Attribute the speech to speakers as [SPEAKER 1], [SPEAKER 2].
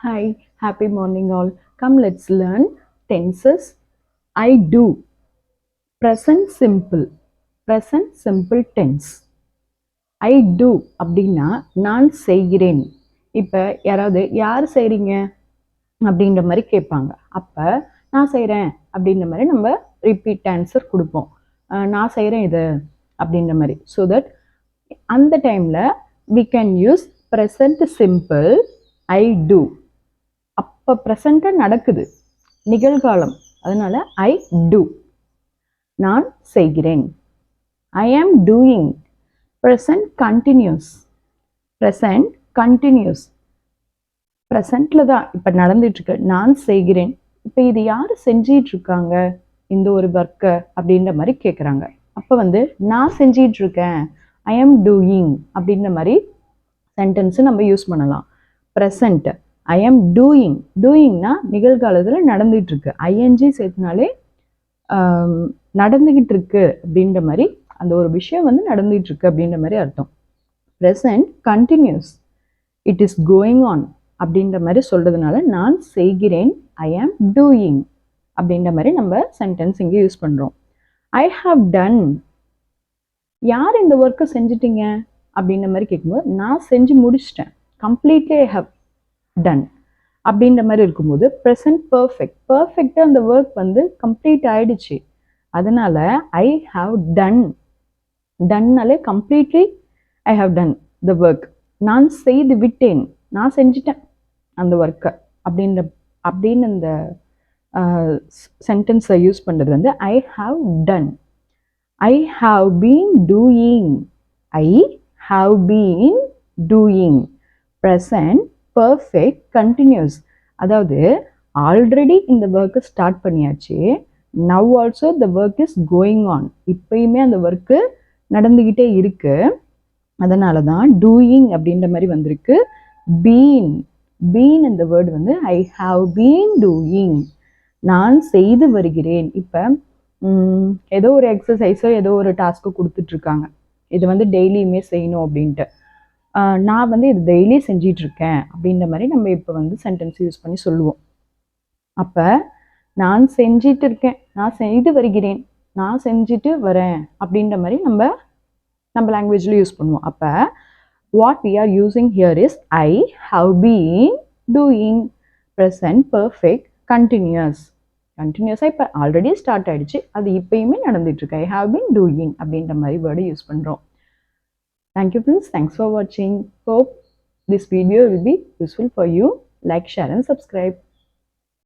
[SPEAKER 1] Hi, happy morning all. Come, let's learn tenses. I do. Present simple. Present simple tense. I do அப்படின்னா நான் செய்கிறேன். இப்போ யாராவது யார் செய்கிறீங்க அப்படின்ற மாதிரி கேட்பாங்க. அப்போ நான் செய்கிறேன் அப்படின்ற மாதிரி நம்ம ரிப்பீட் ஆன்சர் கொடுப்போம். நான் செய்கிறேன் இது அப்படின்ற மாதிரி. ஸோ தட் அந்த டைமில் we can use present simple I do. அப்போ ப்ரெசண்ட்டாக நடக்குது நிகழ்காலம், அதனால ஐ டூ. நான் செய்கிறேன். I am doing. Present continuous. Present continuous. ப்ரெசண்ட்ல தான் இப்போ நடந்துட்டுருக்கு. நான் செய்கிறேன். இப்போ இது யார் செஞ்சிட்டு இருக்காங்க இந்த ஒரு ஒர்க்கை அப்படின்ற மாதிரி கேட்குறாங்க. அப்போ நான் செஞ்சிட்டு இருக்கேன். ஐ ஆம் டூயிங் அப்படின்ற மாதிரி சென்டென்ஸு நம்ம யூஸ் பண்ணலாம். Present I am doing. டூயிங்னா நிகழ்காலத்தில் நடந்துகிட்டு இருக்கு. ஐஎன்ஜி சேர்த்துனாலே நடந்துகிட்டு இருக்கு அப்படின்ற மாதிரி, அந்த ஒரு விஷயம் நடந்துகிட்டு இருக்கு அப்படின்ற மாதிரி அர்த்தம். Present continuous. It is going on அப்படின்ற மாதிரி சொல்றதுனால நான் செய்கிறேன். ஐ ஆம் டூயிங் அப்படின்ற மாதிரி நம்ம சென்டென்ஸ் இங்கே யூஸ் பண்ணுறோம். ஐ ஹாவ் டன். யார் இந்த ஒர்க்கை செஞ்சிட்டீங்க அப்படின்ற மாதிரி கேட்கும்போது நான் செஞ்சு முடிச்சிட்டேன். கம்ப்ளீட்லி ஐ ஹவ் டன் அப்படின்ற மாதிரி இருக்கும்போது ப்ரெசன்ட் பர்ஃபெக்ட். பர்ஃபெக்டாக அந்த ஒர்க் கம்ப்ளீட் ஆயிடுச்சு. அதனால ஐ ஹாவ் டன். டன்னாலே completely I have done the work. நான் செய்து விட்டேன். நான் செஞ்சிட்டேன் அந்த ஒர்க்கை அப்படின்னு அந்த சென்டென்ஸை யூஸ் பண்ணுறது I have done. I have been doing. I have been doing. Present perfect continuous. அதாவது ஆல்ரெடி இந்த ஒர்க்கை ஸ்டார்ட் பண்ணியாச்சு. Now also the work is going on. இப்பயுமே அந்த ஒர்க்கு நடந்துக்கிட்டே இருக்கு. அதனால தான் டூயிங் அப்படின்ற மாதிரி வந்திருக்கு. பீன். பீன் இந்த word I have been doing. நான் செய்து வருகிறேன். இப்போ ஏதோ ஒரு எக்ஸசைஸோ ஏதோ ஒரு டாஸ்க்கோ கொடுத்துட்ருக்காங்க. இது டெய்லியுமே செய்யணும் அப்படின்ட்டு. நான் இது டெய்லி செஞ்சிட்ருக்கேன் அப்படின்ற மாதிரி நம்ம இப்போ சென்டென்ஸ் யூஸ் பண்ணி சொல்லுவோம். அப்போ நான் செஞ்சிட்டு இருக்கேன், நான் செய்து வருகிறேன், நான் செஞ்சுட்டு வரேன் அப்படின்ற மாதிரி நம்ம லாங்குவேஜில் யூஸ் பண்ணுவோம். அப்போ what we are using here is I have been doing. Present perfect continuous. கண்டினியூஸாக இப்போ ஆல்ரெடி ஸ்டார்ட் ஆகிடுச்சு, அது இப்போயுமே நடந்துகிட்ருக்கு. ஐ ஹாவ் பீன் டூயிங் அப்படின்ற மாதிரி வேர்டு யூஸ் பண்ணுறோம். Thank you friends. Thanks for watching. Hope this video will be useful for you. Like, share and subscribe.